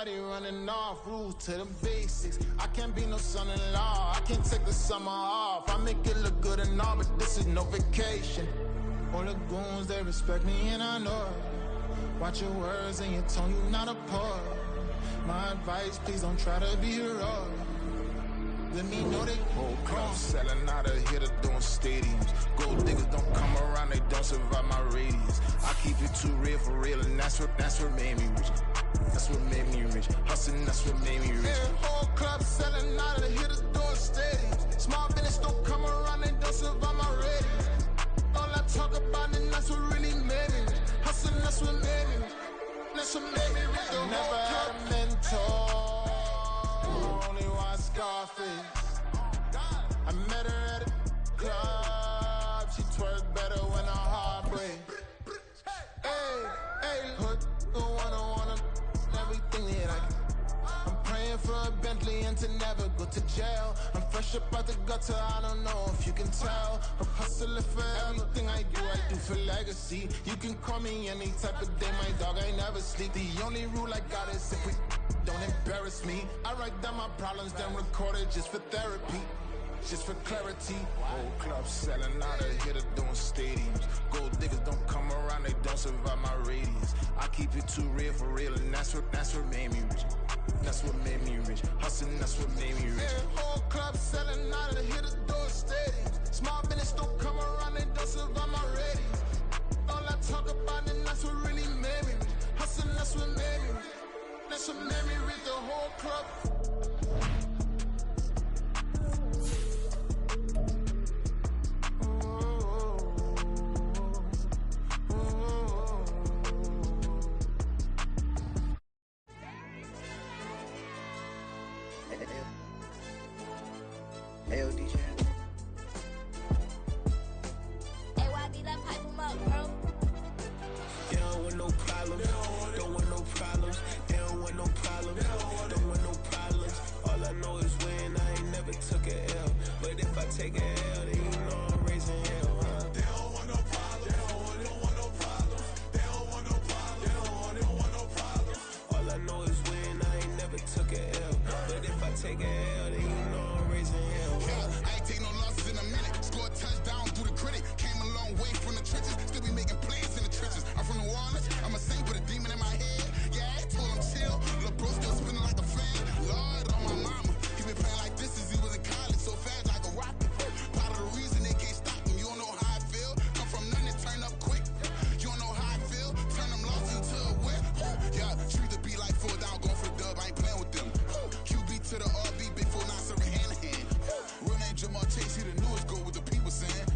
Everybody running off, rules to the basics. I can't be no son-in-law, I can't take the summer off. I make it look good and all, but this is no vacation. All the goons, they respect me and I know it. Watch your words and your tone, you not a poet. My advice, please don't try to be heroic. Let me know they whole club selling out of here to doing stadiums. Gold diggers don't come around, they don't survive my radius. I keep it too real for real, and that's what made me rich. That's what made me rich. Hustling, that's what made me rich. Yeah, whole club selling out of here to doing stadiums. Small business don't come around, they don't survive my radius. All I talk about, and that's what really made me rich. Hustling, that's what made me rich. That's what made me rich. I never had a mentor. Only one Scarface. I met her at a club. She twerk better when her heart breaks. Hey, put the one everything that I can. I'm praying for a Bentley and to never go to jail. I'm fresh up out the gutter, I don't know if you can tell. I'm hustling for everything I do for legacy. You can call me any type of day, my dog, I never sleep. The only rule I got is if we don't embarrass me. I write down my problems, then record it just for therapy, just for clarity. Whole club selling out of here to doing stadiums. Gold diggers don't come around, they don't survive my radius. I keep it too real for real, and that's what made me rich. That's what made me rich. Hustling, that's what made me rich. Yeah, whole club selling out of here to doing stadiums. Small business don't come around, they don't survive my radius. All I talk about, and that's what really made me rich. Hustling, that's what made me rich. That's what made me rich, the whole club. Hey, DJ. AYD, that pipe him up, bro. They don't want no problems. Don't want no problems. They don't want no problems. Don't want no problems. All I know is when I ain't never took a L. But if I take a L, then you know I'm raising hell, huh? They don't want no problems. They don't want no problems. They don't want no problems. They don't want no problems. All I know is when I ain't never took a L. But if I take a L, then you know I'm raising hell, huh? I ain't take no losses in a minute. Scored a touchdown through the critic. Came a long way from the trenches. Still be making plays in the trenches. I'm from New Orleans. I'm a saint with a demon in my head. Yeah, I told him chill. Lil' bro still spinning like a fan. Lord on my mama. He been playing like this since he was in college. So fast like a rocket. Part of the reason they can't stop him. You don't know how I feel. Come from nothing and turn up quick. You don't know how I feel. Turn them losses into a whip. Yeah, treat the beat like 4 down. Going for the dub. I ain't playing with them. QB to the RB. Big 4 9 serving hand to hand. Real name Jamar Chase. He the newest goal with the people saying.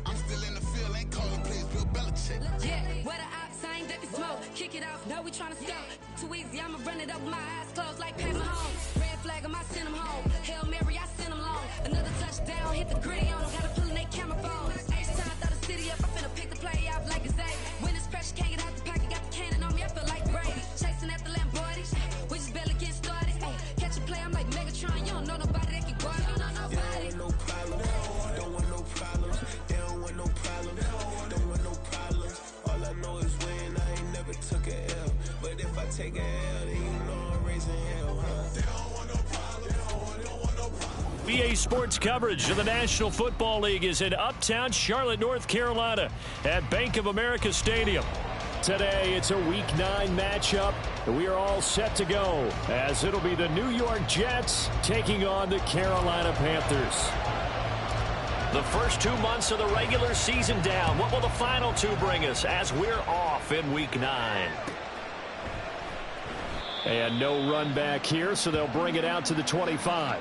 I'm still in the field. Ain't calling plays. Bill Belichick. Yeah, where the ops, I ain't ducking smoke. Kick it off, no, we tryna score. Too easy, I'ma run it up with my eyes closed like Pat Mahomes. Red flag, I send them home. Hail Mary, I send them long. Another touchdown, hit the gritty on them. Gotta pull in they camera phones. H-time, throw the city up. I'm finna pick the play off like a Zay. When it's pressure, can't get out the pocket. Got the cannon on me, I feel like Brady. Chasing after Lamborghini. We just barely get started. Ay, catch a play, I'm like Megatron. You don't know nobody that can guard. You don't know nobody. They don't want no problems. Don't want no problems. They don't want no problems. Don't want no problems. All I know is when I ain't never took a L. But if I take a L, then you know I'm raising hell, huh? They don't want no problems. They don't want no problems. BA Sports coverage of the National Football League is in Uptown Charlotte, North Carolina at Bank of America Stadium. Today, it's a Week 9 matchup. We are all set to go as it'll be the New York Jets taking on the Carolina Panthers. The first 2 months of the regular season down. What will the final 2 bring us as we're off in Week 9? And no run back here, so they'll bring it out to the 25.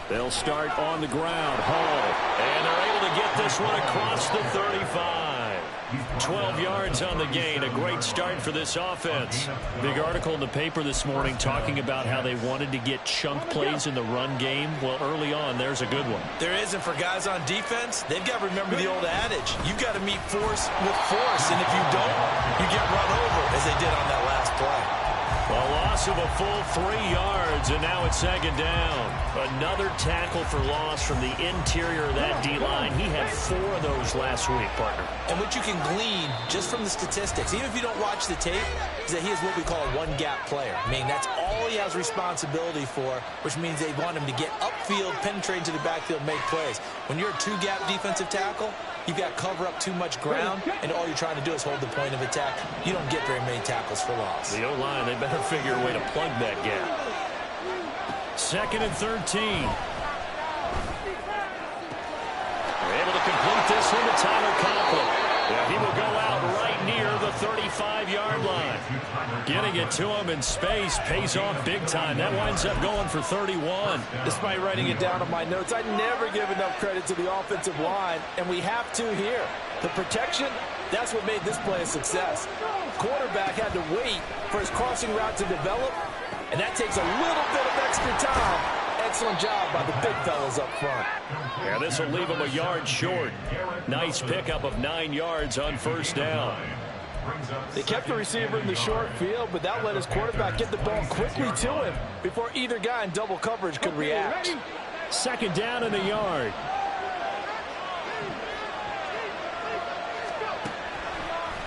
They'll start on the ground. Hall. And they're able to get this one across the 35. 12 yards on the gain. A great start for this offense. Big article in the paper this morning talking about how they wanted to get chunk plays in the run game. Well, early on, there's a good one. There is, and for guys on defense, they've got to remember the old adage. You've got to meet force with force, and if you don't, you get run over, as they did on that last loss of a full 3 yards, and now it's second down. Another tackle for loss from the interior of that D-line. He had 4 of those last week, partner. And what you can glean just from the statistics, even if you don't watch the tape, is that he is what we call a one-gap player. I mean, that's all he has responsibility for, which means they want him to get upfield, penetrate into the backfield, make plays. When you're a 2-gap defensive tackle, you've got to cover up too much ground, and all you're trying to do is hold the point of attack. You don't get very many tackles for loss. The O-line, they better figure a way to plug that gap. 2nd and 13. They're able to complete this one to Tyler Conklin. Yeah, he will go out right near the 35-yard line. Getting it to him in space pays off big time. That winds up going for 31. Despite writing it down on my notes, I never give enough credit to the offensive line, and we have to here. The protection, that's what made this play a success. Quarterback had to wait for his crossing route to develop, and that takes a little bit of extra time. Excellent job by the big fellas up front. Yeah, this will leave him a yard short. Nice pickup of 9 yards on first down. They kept the receiver in the short field, but that let his quarterback get the ball quickly to him before either guy in double coverage could react. 2nd down and a yard.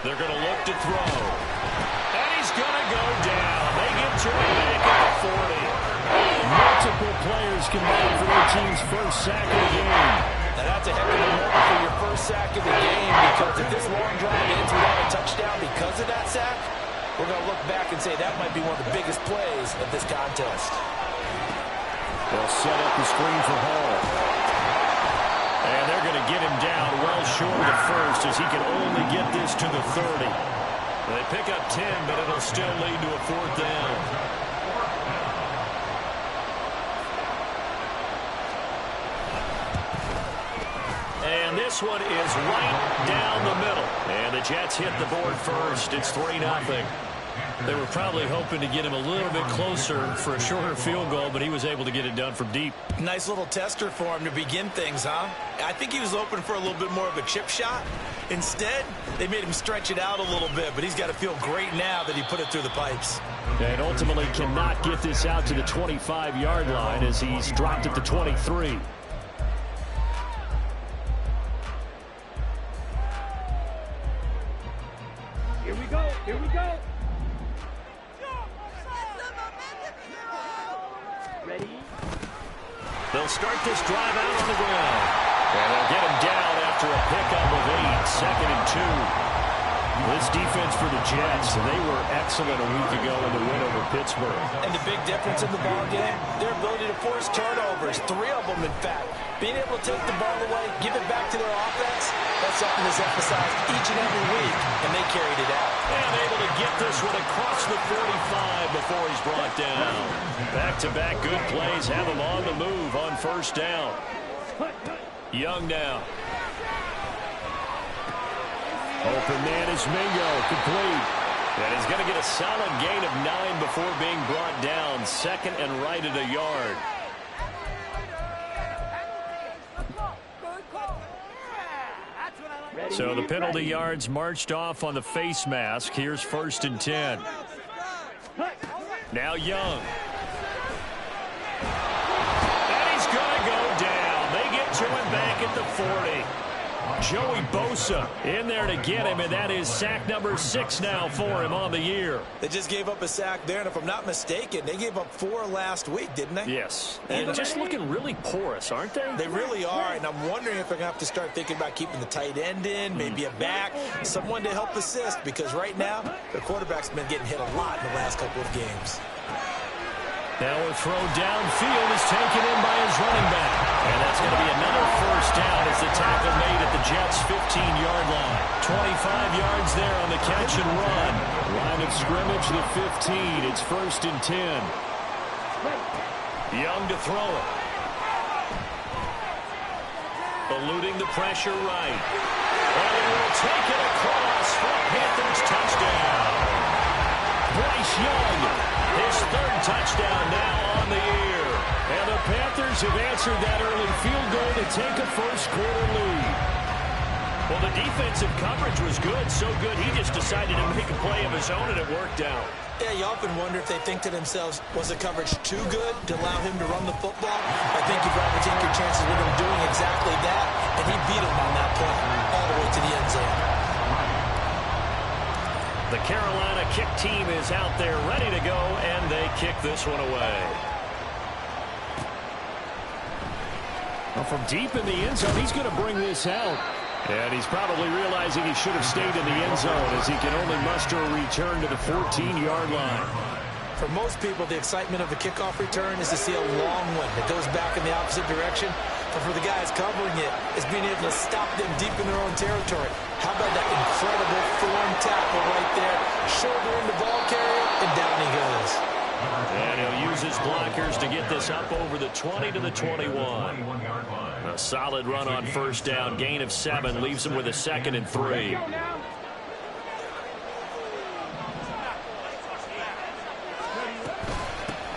They're going to look to throw. And he's going to go down. They get to him back at the 40. Multiple players combined for their team's first sack of the game. Now that's a heck of a moment for your first sack of the game, because if this long drive ends without a touchdown because of that sack, we're going to look back and say that might be one of the biggest plays of this contest. They'll set up the screen for Hall. And they're going to get him down well short of the first, as he can only get this to the 30. They pick up 10, but it'll still lead to a 4th down. And this one is right down the middle. And the Jets hit the board first. It's 3-0. They were probably hoping to get him a little bit closer for a shorter field goal, but he was able to get it done from deep. Nice little tester for him to begin things, huh? I think he was open for a little bit more of a chip shot. Instead, they made him stretch it out a little bit, but he's got to feel great now that he put it through the pipes. And ultimately cannot get this out to the 25-yard line as he's dropped at the 23. Here we go. Here we go. Ready? They'll start this drive out on the ground. And they'll get him down after a pickup of 8. 2nd and 2. This defense for the Jets, they were excellent a week ago in the win over Pittsburgh. And the big difference in the ball game, their ability to force turnovers, 3 of them in fact. Being able to take the ball away, give it back to their offense, that's something that's emphasized each and every week, and they carried it out. And able to get this one across the 45 before he's brought down. Back-to-back good plays have him on the move on first down. Young now. Open man is Mingo, complete. And he's going to get a solid gain of 9 before being brought down. 2nd and right at a yard. So the penalty yards marched off on the face mask. Here's 1st and 10. Now Young. And he's going to go down. They get to him back at the 40. Joey Bosa in there to get him, and that is sack number 6 now for him on the year. They just gave up a sack there, and if I'm not mistaken, they gave up 4 last week, didn't they? Yes. And just looking really porous, aren't they? They really are, and I'm wondering if they're going to have to start thinking about keeping the tight end in, maybe a back, someone to help assist, because right now, their quarterback's been getting hit a lot in the last couple of games. Now a throw downfield is taken in by his running back. And that's going to be another first down as the tackle made at the Jets' 15-yard line. 25 yards there on the catch and run. Line of scrimmage, the 15. It's 1st and 10. Young to throw it. Eluding the pressure right. And he will take it across for a Panthers touchdown. Bryce Young, his 3rd touchdown now on the year. And the Panthers have answered that early field goal to take a first-quarter lead. Well, the defensive coverage was good, so good he just decided to make a play of his own, and it worked out. Yeah, you often wonder if they think to themselves, was the coverage too good to allow him to run the football? I think you'd rather take your chances with him doing exactly that, and he beat him on that play all the way to the end zone. The Carolina kick team is out there ready to go, and they kick this one away. Well, from deep in the end zone, he's going to bring this out. And he's probably realizing he should have stayed in the end zone as he can only muster a return to the 14-yard line. For most people, the excitement of a kickoff return is to see a long one that goes back in the opposite direction. But for the guys covering it, it's being able to stop them deep in their own territory. How about that incredible form tackle right there? Shoulder in the ball carrier, and down he goes. And he'll use his blockers to get this up over the 20 to the 21. A solid run on first down. Gain of 7 leaves him with a 2nd and 3.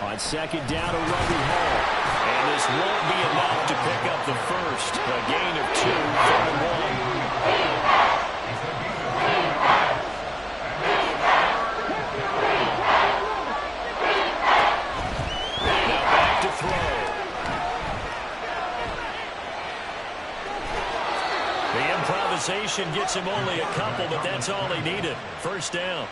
On 2nd down, a Robbie Hall. And this won't be enough to pick up the first. A gain of 2, 3rd and 1. Gets him only a couple, but that's all he needed. First down.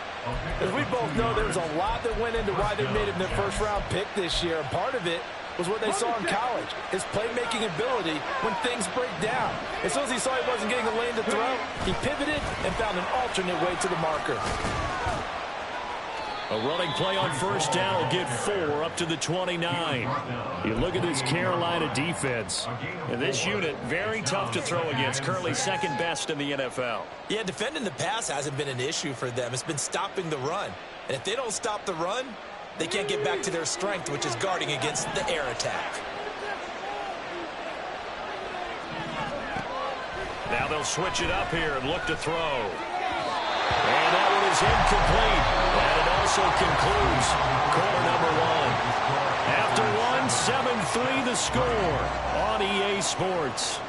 As we both know, there's a lot that went into why they made him their first-round pick this year. And part of it was what they saw in college, his playmaking ability when things break down. As soon as he saw he wasn't getting a lane to throw, he pivoted and found an alternate way to the marker. A running play on first down will get 4 up to the 29. You look at this Carolina defense. And this unit, very tough to throw against. Currently second best in the NFL. Yeah, defending the pass hasn't been an issue for them. It's been stopping the run. And if they don't stop the run, they can't get back to their strength, which is guarding against the air attack. Now they'll switch it up here and look to throw. And that one is incomplete. And it also concludes quarter number 1. After 1, 7-3 the score on EA Sports.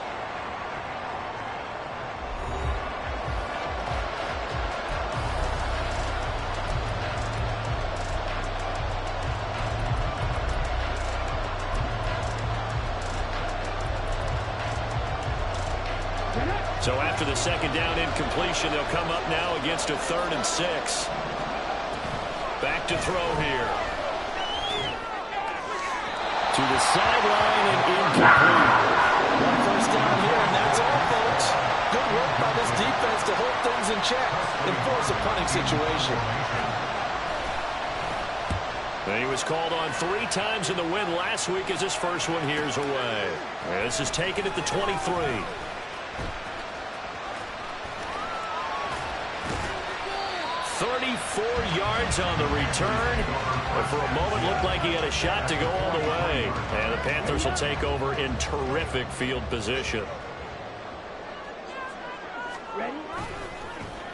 So after the second down incompletion, they'll come up now against a 3rd and 6. Back to throw here. To the sideline and incomplete. One first down here, and that's all, folks. Good work by this defense to hold things in check and force a punting situation. He was called on 3 times in the win last week as his first one here's away. This is taken at the 23. 34 yards on the return. But for a moment, looked like he had a shot to go all the way. And the Panthers will take over in terrific field position.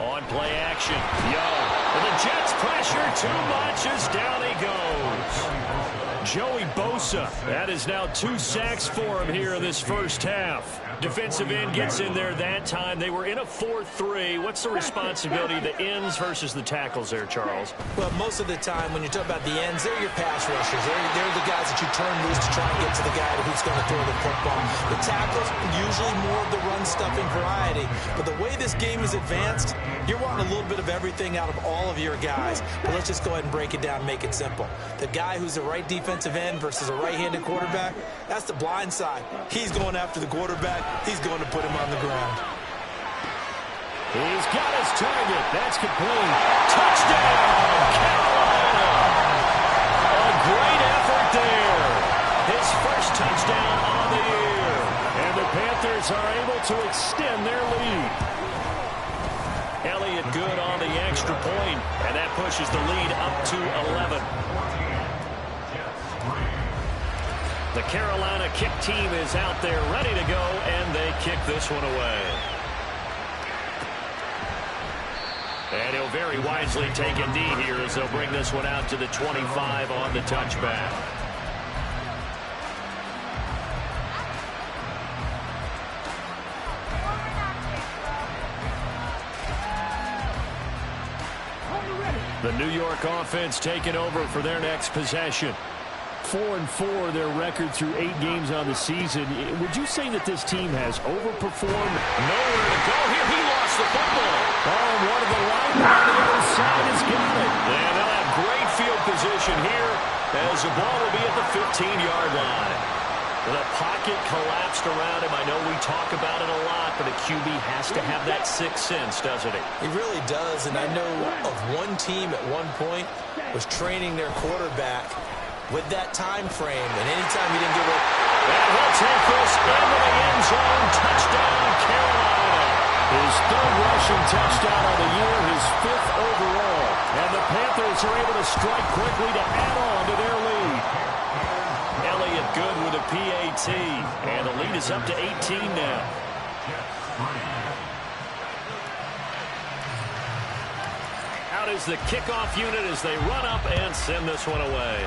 On play action. Young. And the Jets pressure too much as down he goes. Joey Bosa. That is now 2 sacks for him here in this first half. Defensive end gets in there that time. They were in a 4-3. What's the responsibility, the ends versus the tackles there, Charles? Well, most of the time when you talk about the ends, they're your pass rushers. They're the guys that you turn loose to try and get to the guy who's going to throw the football. The tackles, usually more of the run-stuffing variety. But the way this game is advanced, you're wanting a little bit of everything out of all of your guys. But let's just go ahead and break it down and make it simple. The guy who's the right defensive end versus a right-handed quarterback, that's the blind side. He's going after the quarterback. He's going to put him on the ground. He's got his target. That's complete. Touchdown, Carolina. A great effort there. His first touchdown on the year. And the Panthers are able to extend their lead. Elliott good on the extra point, and that pushes the lead up to 11. The Carolina kick team is out there ready to go, and they kick this one away. And he'll very wisely take a knee here as they'll bring this one out to the 25 on the touchback. The New York offense taking over for their next possession. 4-4 their record through 8 games on the season. Would you say that this team has overperformed? Nowhere to go here. He lost the football. Oh, and one of the linemen on the other side has got it. And they'll have great field position here as the ball will be at the 15-yard line. The pocket collapsed around him. I know we talk about it a lot, but a QB has to have that sixth sense, doesn't he? He really does, and I know of one team at one point was training their quarterback with that time frame, and anytime he didn't give it. And he'll take this into the end zone. Touchdown, Carolina. His 3rd rushing touchdown of the year, his 5th overall. And the Panthers are able to strike quickly to add on to their lead. Elliott good with a PAT, and the lead is up to 18 now. Out is the kickoff unit as they run up and send this one away.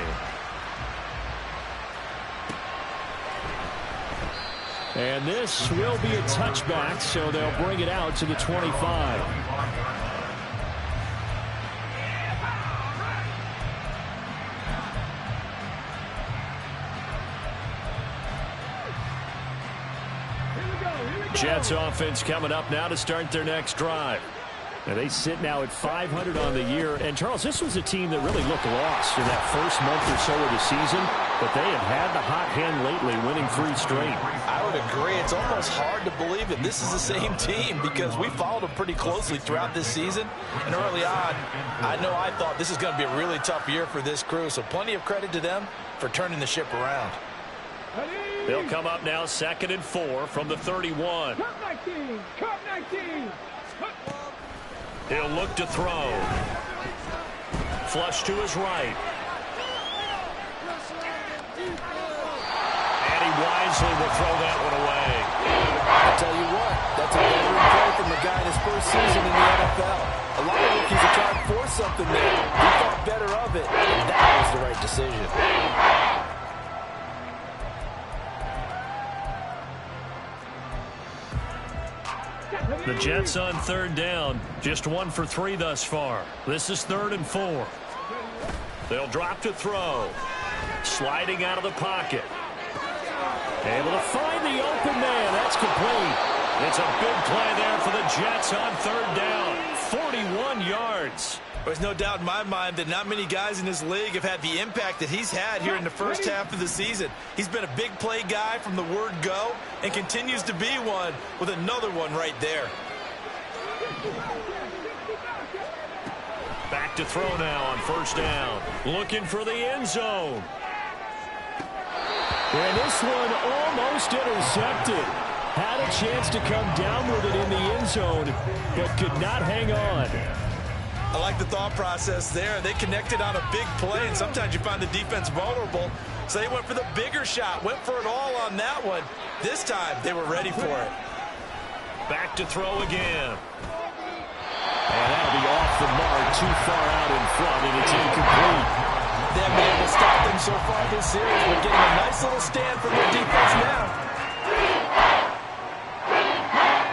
And this will be a touchback, so they'll bring it out to the 25. Jets offense coming up now to start their next drive. And they sit now at 500 on the year. And, Charles, this was a team that really looked lost in that first month or so of the season. But they have had the hot hand lately, winning 3 straight. I would agree. It's almost hard to believe that this is the same team because we followed them pretty closely throughout this season. And early on, I thought this is going to be a really tough year for this crew. So plenty of credit to them for turning the ship around. They'll come up now 2nd and 4 from the 31. Cut 19! Cut 19! He'll look to throw. Flush to his right. And he wisely will throw that one away. I'll tell you what, that's a veteran play from the guy in his first season in the NFL. A lot of rookies are trying to force something there. He thought better of it, and that was the right decision. The Jets on 3rd down. Just 1 for 3 thus far. This is 3rd and 4. They'll drop to throw. Sliding out of the pocket. Able to find the open man. That's complete. It's a big play there for the Jets on 3rd down. 41 yards. There's no doubt in my mind that not many guys in this league have had the impact that he's had here in the first half of the season. He's been a big play guy from the word go and continues to be one with another one right there. Back to throw now on 1st down. Looking for the end zone. And this one almost intercepted. Had a chance to come down with it in the end zone, but could not hang on. I like the thought process there. They connected on a big play, and sometimes you find the defense vulnerable. So they went for the bigger shot, went for it all on that one. This time, they were ready for it. Back to throw again. And that'll be off the mark, too far out in front, and it's incomplete. They haven't been able to stop them so far this series. We're getting a nice little stand from their defense now.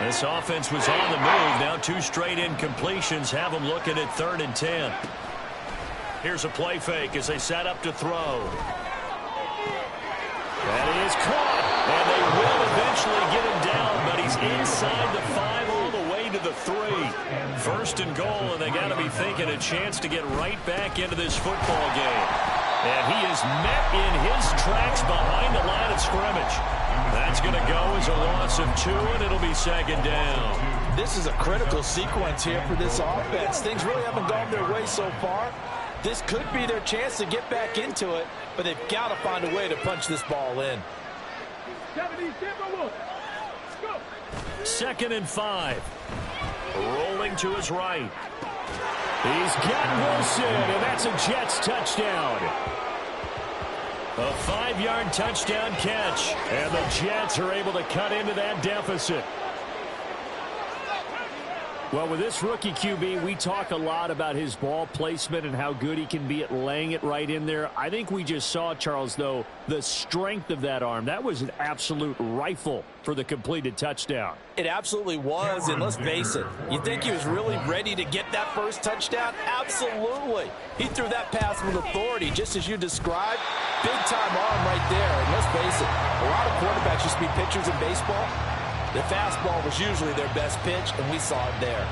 This offense was on the move. Now 2 straight incompletions have them looking at 3rd and 10. Here's a play fake as they set up to throw. That is caught. And they will eventually get him down, but he's inside the 5 all the way to the 3. 1st and goal, and they got to be thinking a chance to get right back into this football game. And he is met in his tracks behind the line of scrimmage. That's going to go as a loss of 2, and it'll be 2nd down. This is a critical sequence here for this offense. Things really haven't gone their way so far. This could be their chance to get back into it, but they've got to find a way to punch this ball in. 2nd and 5. Rolling to his right. He's got Wilson, and that's a Jets touchdown. A 5-yard touchdown catch, and the Jets are able to cut into that deficit. Well, with this rookie QB, we talk a lot about his ball placement and how good he can be at laying it right in there. I think we just saw, Charles, though, the strength of that arm. That was an absolute rifle for the completed touchdown. It absolutely was, and let's face it, you think he was really ready to get that first touchdown? Absolutely. He threw that pass with authority, just as you described. Big-time arm right there, and let's face it, a lot of quarterbacks used to be pitchers in baseball. The fastball was usually their best pitch, and we saw it there.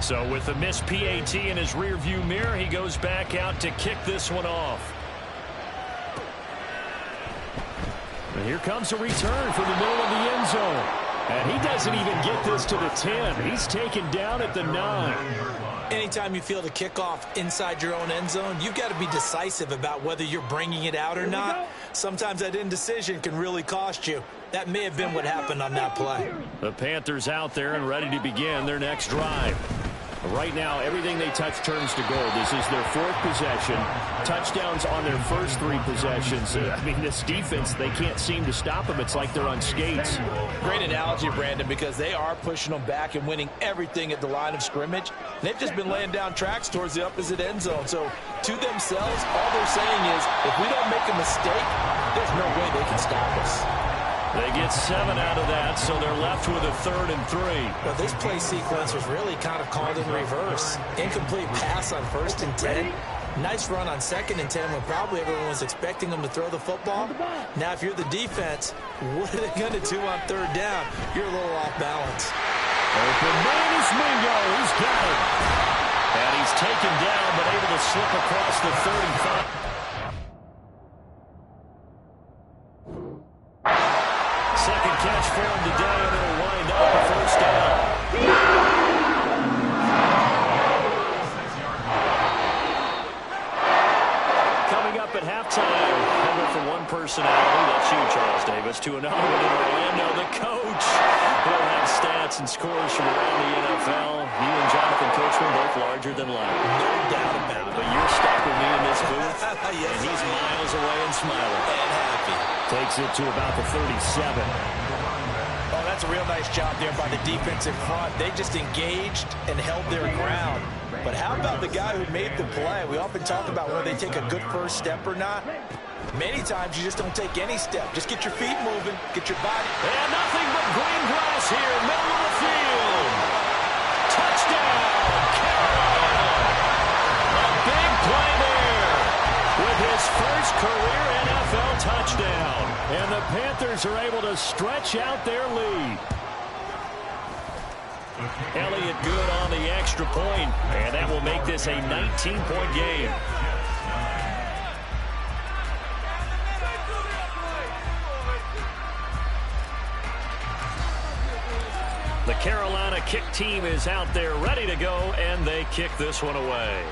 So with the missed PAT in his rearview mirror, he goes back out to kick this one off. And here comes a return from the middle of the end zone. And he doesn't even get this to the 10. He's taken down at the 9. Anytime you feel the kickoff inside your own end zone, you've got to be decisive about whether you're bringing it out or not. Sometimes that indecision can really cost you. That may have been what happened on that play. The Panthers out there and ready to begin their next drive. Right now, everything they touch turns to gold. This is their 4th possession. Touchdowns on their first 3 possessions. I mean, this defense, they can't seem to stop them. It's like they're on skates. Great analogy, Brandon, because they are pushing them back and winning everything at the line of scrimmage. They've just been laying down tracks towards the opposite end zone. So, to themselves, all they're saying is, if we don't make a mistake, there's no way they can stop us. They get 7 out of that, so they're left with a 3rd and 3. Well, this play sequence was really kind of called in reverse. Incomplete pass on 1st and 10. Nice run on 2nd and 10 when probably everyone was expecting them to throw the football. Now, if you're the defense, what are they going to do on 3rd down? You're a little off balance. Open man is Mingo. He's got it. And he's taken down, but able to slip across the 35. Second catch for him today, and it'll wind up a 1st down. Coming up at halftime, over for one personality, that's you, Charles Davis, to another one in Orlando. The coach will have stats and scores from around the NFL. You and Jonathan Coachman both larger than life. No doubt about it. But you're stuck with me in this booth, Yes, and he's miles away and smiling. And happy. Takes it to about the 37. Oh, that's a real nice job there by the defense in front. They just engaged and held their ground. But how about the guy who made the play? We often talk about whether they take a good first step or not. Many times you just don't take any step. Just get your feet moving, get your body. And nothing but green grass here, middle of the field. Touchdown, Carolina. A big play there with his first career NFL touchdown. And the Panthers are able to stretch out their lead. Elliott good on the extra point, and that will make this a 19-point game. The Carolina kick team is out there ready to go, and they kick this one away.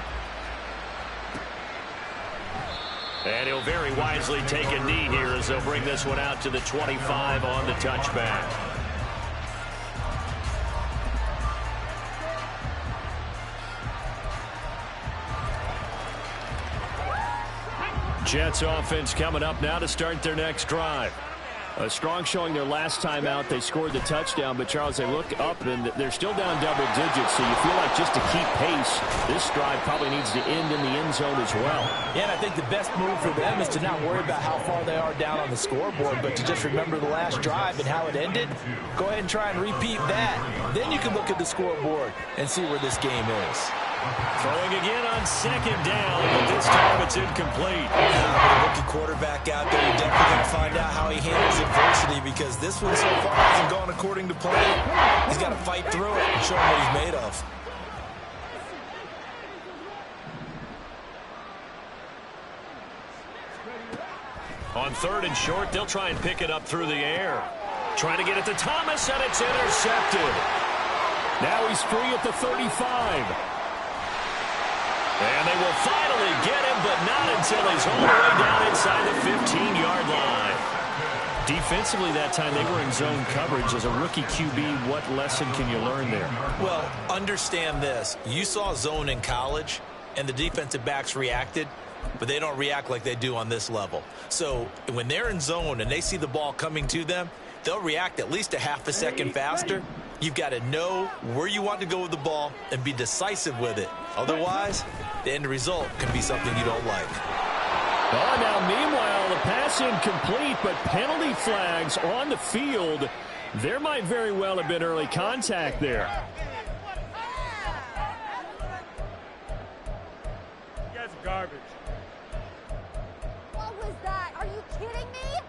And he'll very wisely take a knee here as they'll bring this one out to the 25 on the touchback. Jets offense coming up now to start their next drive. A strong showing their last time out. They scored the touchdown, but, Charles, they look up, and they're still down double digits, so you feel like just to keep pace, this drive probably needs to end in the end zone as well. Yeah, and I think the best move for them is to not worry about how far they are down on the scoreboard, but to just remember the last drive and how it ended. Go ahead and try and repeat that. Then you can look at the scoreboard and see where this game is. Throwing again on 2nd down, but this time it's incomplete. With a rookie quarterback out there, you're definitely going to find out how he handles adversity, because this one so far hasn't gone according to plan. He's got to fight through it and show him what he's made of. On 3rd and short, they'll try and pick it up through the air. Trying to get it to Thomas, and it's intercepted. Now he's free at the 35. And they will finally get him, but not until he's all the way down inside the 15-yard line. Defensively that time, they were in zone coverage. As a rookie QB, what lesson can you learn there? Well, understand this. You saw zone in college, and the defensive backs reacted, but they don't react like they do on this level. So when they're in zone and they see the ball coming to them, they'll react at least a half a second faster. You've got to know where you want to go with the ball and be decisive with it. Otherwise, the end result can be something you don't like. Oh, now meanwhile, the pass incomplete, but penalty flags on the field. There might very well have been early contact there. You guys are garbage. What was that? Are you kidding me?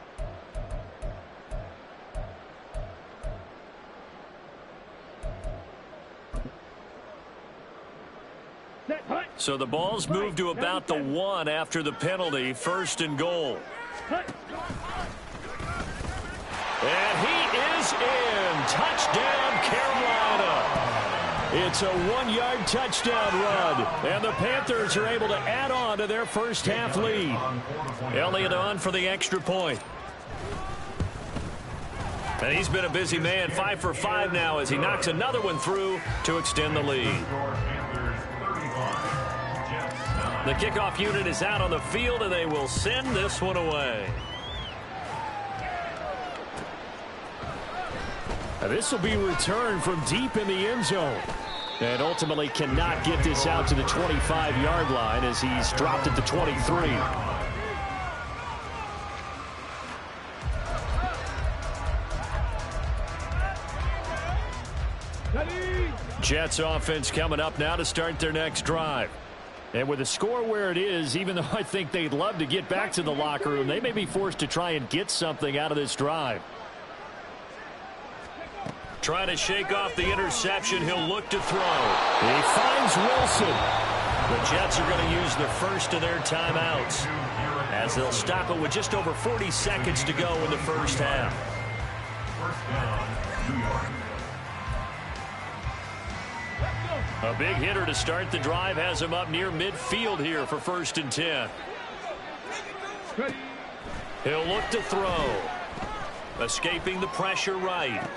So the ball's moved to about the 1 after the penalty, 1st and goal. And he is in. Touchdown, Carolina. It's a 1-yard touchdown run, and the Panthers are able to add on to their first half lead. Elliott on for the extra point. And he's been a busy man, 5 for 5 now as he knocks another one through to extend the lead. The kickoff unit is out on the field, and they will send this one away. Now this will be returned from deep in the end zone. And ultimately cannot get this out to the 25-yard line as he's dropped it to 23. Jets offense coming up now to start their next drive. And with the score where it is, even though I think they'd love to get back to the locker room, they may be forced to try and get something out of this drive. Trying to shake off the interception. He'll look to throw. He finds Wilson. The Jets are going to use the first of their timeouts as they'll stop it with just over 40 seconds to go in the first half. A big hitter to start the drive has him up near midfield here for 1st and 10. He'll look to throw. Escaping the pressure right.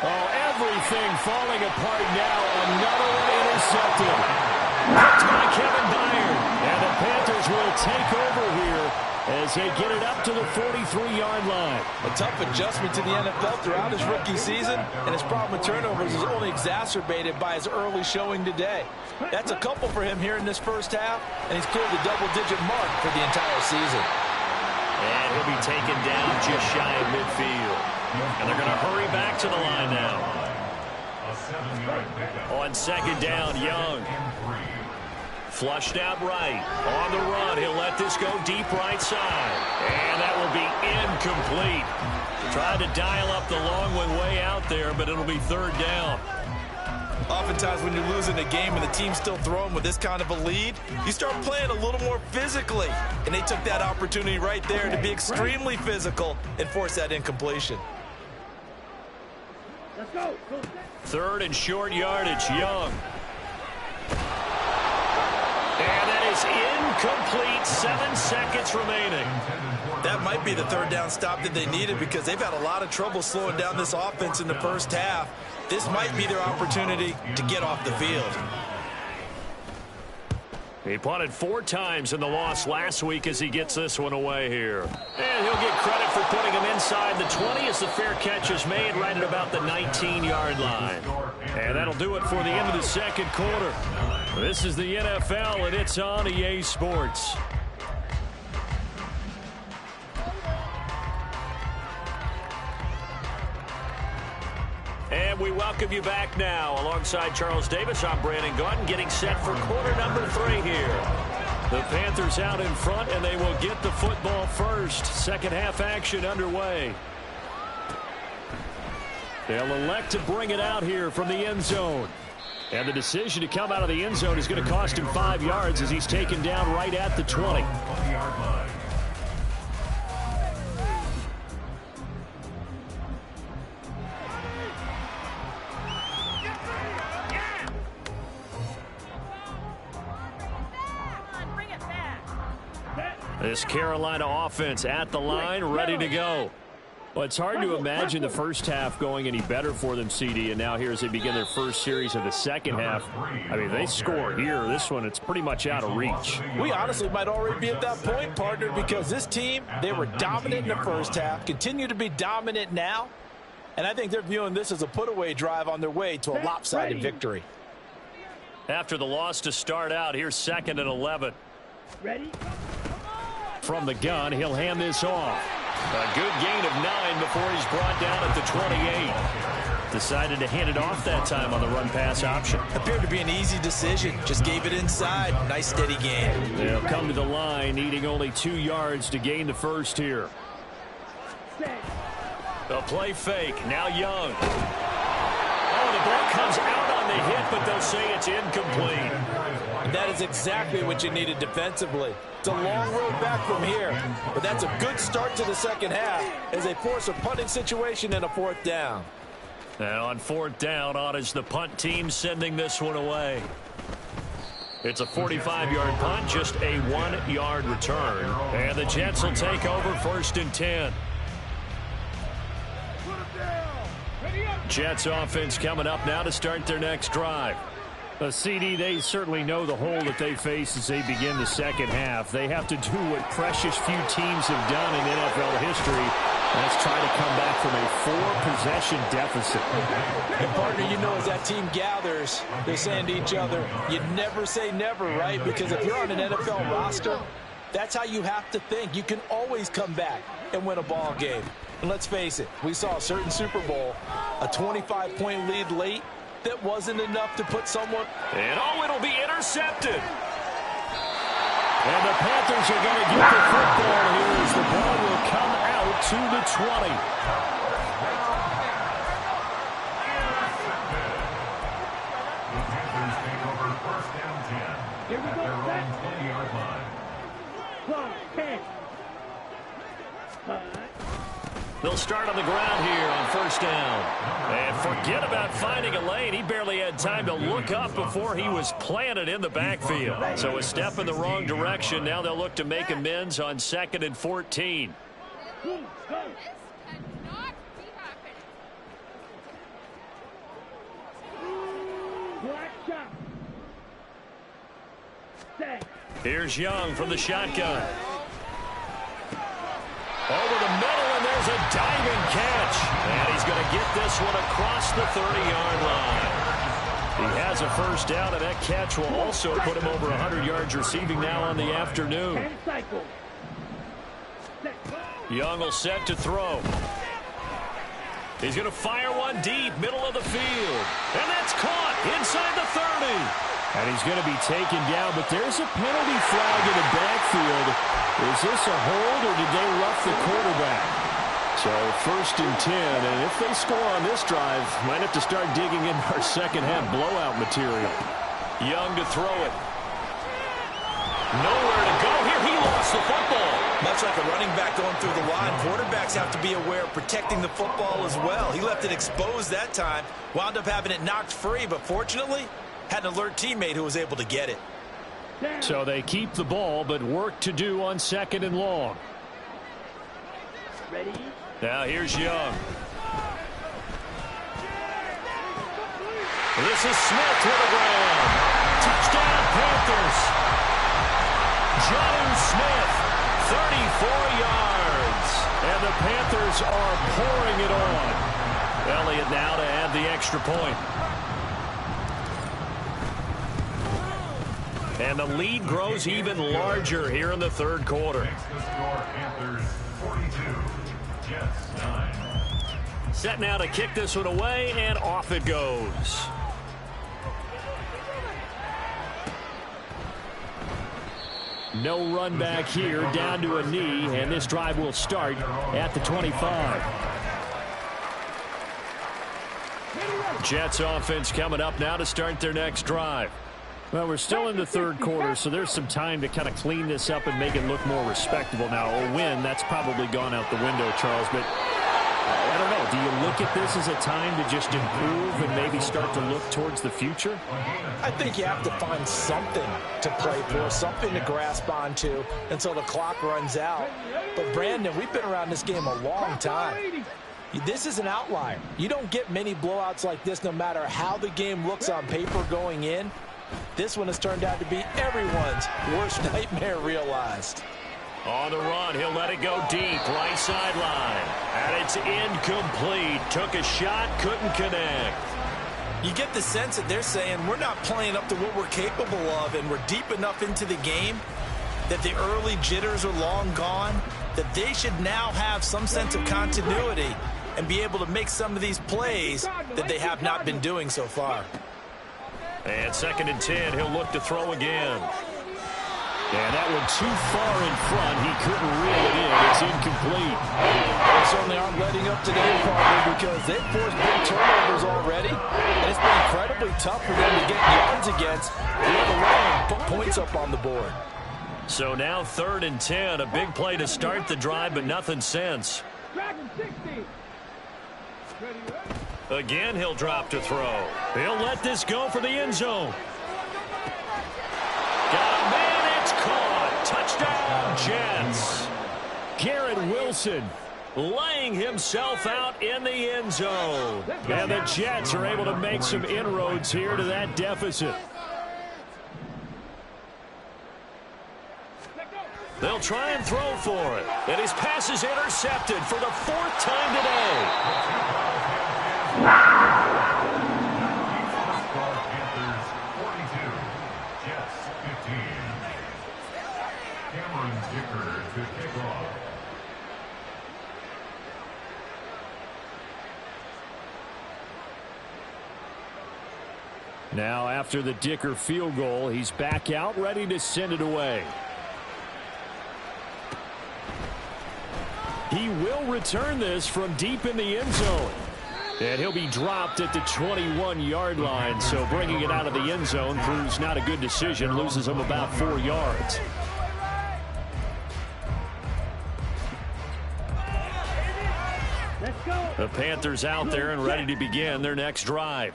Oh, everything falling apart now. Another one intercepted. Picked by Kevin Byard. And the Panthers will take over here as they get it up to the 43-yard line. A tough adjustment to the NFL throughout his rookie season, and his problem with turnovers is only exacerbated by his early showing today. That's a couple for him here in this first half, and he's cleared the double-digit mark for the entire season. And he'll be taken down just shy of midfield. And they're going to hurry back to the line now. On 2nd down, Young. Flushed out right. On the run, he'll let this go deep right side. And that will be incomplete. Tried to dial up the long one way out there, but it'll be 3rd down. Oftentimes when you're losing a game and the team's still throwing with this kind of a lead, you start playing a little more physically. And they took that opportunity right there to be extremely physical and force that incompletion. Let's go. 3rd and short yardage, Young. And that is incomplete. 7 seconds remaining. That might be the 3rd down stop that they needed because they've had a lot of trouble slowing down this offense in the first half. This might be their opportunity to get off the field. He punted 4 times in the loss last week as he gets this one away here. And he'll get credit for putting him inside the 20 as the fair catch is made right at about the 19-yard line. And that'll do it for the end of the 2nd quarter. This is the NFL, and it's on EA Sports. And we welcome you back now. Alongside Charles Davis, I'm Brandon Gaudin, getting set for quarter number 3 here. The Panthers out in front, and they will get the football first. Second half action underway. They'll elect to bring it out here from the end zone. And the decision to come out of the end zone is going to cost him 5 yards as he's taken down right at the 20. This Carolina offense at the line, ready to go. Well, it's hard to imagine the first half going any better for them, CD, and now here as they begin their first series of the second half. I mean, they score here. This one, it's pretty much out of reach. We honestly might already be at that point, partner, because this team, they were dominant in the first half, continue to be dominant now, and I think they're viewing this as a put-away drive on their way to a lopsided victory. After the loss to start out, here's 2nd and 11. Ready? From the gun, he'll hand this off. A good gain of 9 before he's brought down at the 28. Decided to hand it off that time on the run-pass option. Appeared to be an easy decision. Just gave it inside. Nice steady gain. They'll come to the line, needing only 2 yards to gain the first here. They'll play fake. Now Young. Oh, the ball comes out on the hit, but they'll say it's incomplete. That is exactly what you needed defensively. It's a long road back from here, but that's a good start to the second half as they force a punting situation and a 4th down. Now on 4th down, on is the punt team sending this one away. It's a 45-yard punt, just a 1-yard return. And the Jets will take over 1st and 10. Jets offense coming up now to start their next drive. CD, they certainly know the hole that they face as they begin the second half. They have to do what precious few teams have done in NFL history. Let's try to come back from a 4-possession deficit. And partner, you know, as that team gathers, they're saying to each other, you never say never, right? Because if you're on an NFL roster, that's how you have to think. You can always come back and win a ball game. And let's face it, we saw a certain Super Bowl, a 25-point lead late, that wasn't enough to put someone. And oh, it'll be intercepted. And the Panthers are going to get the football here as the ball will come out to the 20. Here we go. They'll start on the ground here on 1st down. And forget about finding a lane. He barely had time to look up before he was planted in the backfield. So a step in the wrong direction. Now they'll look to make amends on 2nd and 14. Here's Young from the shotgun. Over the middle, and there's a diving catch. And he's going to get this one across the 30-yard line. He has a 1st down, and that catch will also put him over 100 yards receiving now on the afternoon. Young will set to throw. He's going to fire one deep, middle of the field. And that's caught inside the 30. And he's going to be taken down, but there's a penalty flag in the backfield. Is this a hold, or did they rough the quarterback? So 1st and 10, and if they score on this drive, might have to start digging in our second half blowout material. Young to throw it. Nowhere to go here. He lost the football. Much like a running back going through the line, quarterbacks have to be aware of protecting the football as well. He left it exposed that time, wound up having it knocked free, but fortunately, had an alert teammate who was able to get it. So they keep the ball, but work to do on 2nd and long. Ready? Now here's Young. This is Smith to the ground. Touchdown Panthers. Jonnu Smith, 34 yards. And the Panthers are pouring it on. Elliott now to add the extra point. And the lead grows even larger here in the 3rd quarter. Set now to kick this one away, and off it goes. No run back here, down to a knee, and this drive will start at the 25. Jets offense coming up now to start their next drive. Well, we're still in the 3rd quarter, so there's some time to kind of clean this up and make it look more respectable. Now, a win, that's probably gone out the window, Charles, but I don't know. Do you look at this as a time to just improve and maybe start to look towards the future? I think you have to find something to play for, something to grasp onto until the clock runs out. But, Brandon, we've been around this game a long time. This is an outlier. You don't get many blowouts like this no matter how the game looks on paper going in. This one has turned out to be everyone's worst nightmare realized. On the run, he'll let it go deep, right sideline. And it's incomplete. Took a shot, couldn't connect. You get the sense that they're saying we're not playing up to what we're capable of, and we're deep enough into the game that the early jitters are long gone, that they should now have some sense of continuity and be able to make some of these plays that they have not been doing so far. And 2nd and 10, he'll look to throw again. And that one too far in front. He couldn't reel it in. It's incomplete. They certainly aren't letting up today, partner, because they've forced big turnovers already. And it's been incredibly tough for them to get yards against, let alone put points up on the board. So now 3rd and 10. A big play to start the drive, but nothing since. Again, he'll drop to throw. He'll let this go for the end zone. Got a man, it's caught. Touchdown, Jets. Garrett Wilson laying himself out in the end zone. And the Jets are able to make some inroads here to that deficit. They'll try and throw for it. And his pass is intercepted for the 4th time today. Now after the Dicker field goal, he's back out ready to send it away. He will return this from deep in the end zone. And he'll be dropped at the 21-yard line. So bringing it out of the end zone proves not a good decision. Loses him about 4 yards. The Panthers out there and ready to begin their next drive.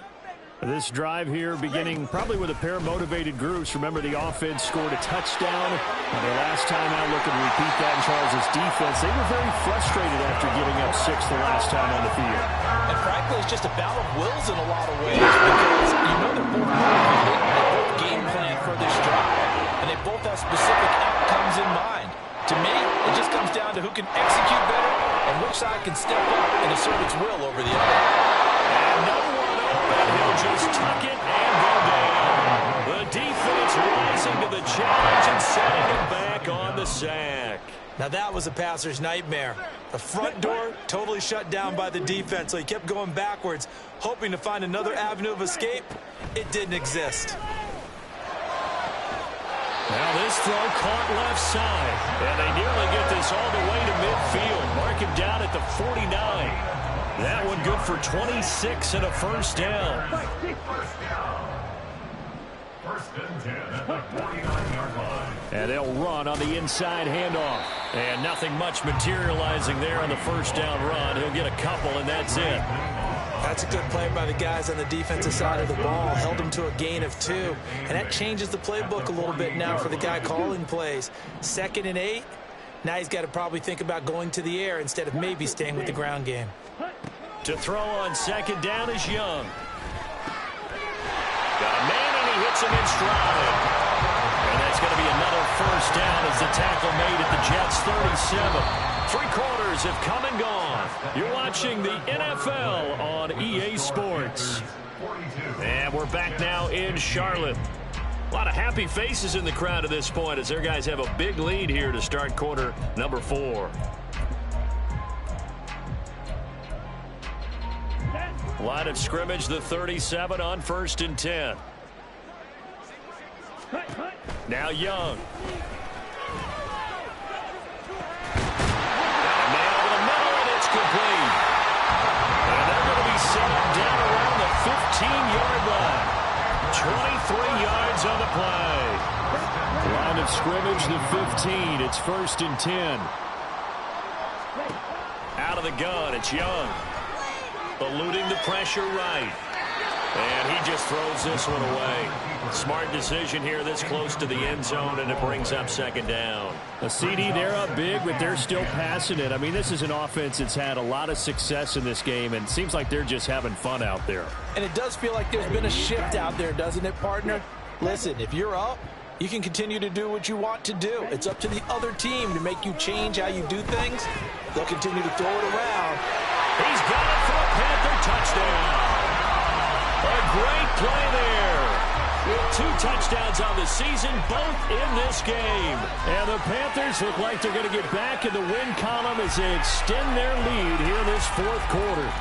This drive here beginning probably with a pair of motivated groups. Remember, the offense scored a touchdown. And their last time out, looking to repeat that in Charles' defense. They were very frustrated after giving up 6 the last time on the field. And frankly, it's just a battle of wills in a lot of ways because you know they're both motivated, they both game plan for this drive, and they both have specific outcomes in mind. To me, it just comes down to who can execute better and which side can step up and assert its will over the other. And no one open. He'll just tuck it and go down. The defense rising to the challenge and setting him back on the sack. Now that was a passer's nightmare. The front door totally shut down by the defense, so he kept going backwards, hoping to find another avenue of escape. It didn't exist. Now this throw caught left side, and they nearly get this all the way to midfield. Mark him down at the 49. That one good for 26 and a first down. First and 10 at the 49-yard line. And they'll run on the inside handoff. And nothing much materializing there on the first down run. He'll get a couple, and that's it. That's a good play by the guys on the defensive side of the ball. Held him to a gain of 2. And that changes the playbook a little bit now for the guy calling plays. 2nd and 8. Now he's got to probably think about going to the air instead of maybe staying with the ground game. To throw on 2nd down is Young. Got a man, and he hits him in stride. And that's going to be another first down as the tackle made at the Jets' 37. 3 quarters have come and gone. You're watching the NFL on EA Sports. And we're back now in Charlotte. A lot of happy faces in the crowd at this point as their guys have a big lead here to start quarter number 4. Line of scrimmage, the 37 on 1st and 10. Now Young. Complete. And they're going to be set up down around the 15-yard line. 23 yards on the play. Line of scrimmage, the 15. It's 1st and 10. Out of the gun. It's Young. Eluding the pressure right. And he just throws this one away. Smart decision here this close to the end zone, and it brings up second down. A CD, they're up big, but they're still passing it. I mean, this is an offense that's had a lot of success in this game, and it seems like they're just having fun out there. And it does feel like there's been a shift out there, doesn't it, partner? Listen, if you're up, you can continue to do what you want to do. It's up to the other team to make you change how you do things. They'll continue to throw it around. He's got it for a Panther touchdown. A great play there. With 2 touchdowns on the season, both in this game. And the Panthers look like they're going to get back in the win column as they extend their lead here in this fourth quarter.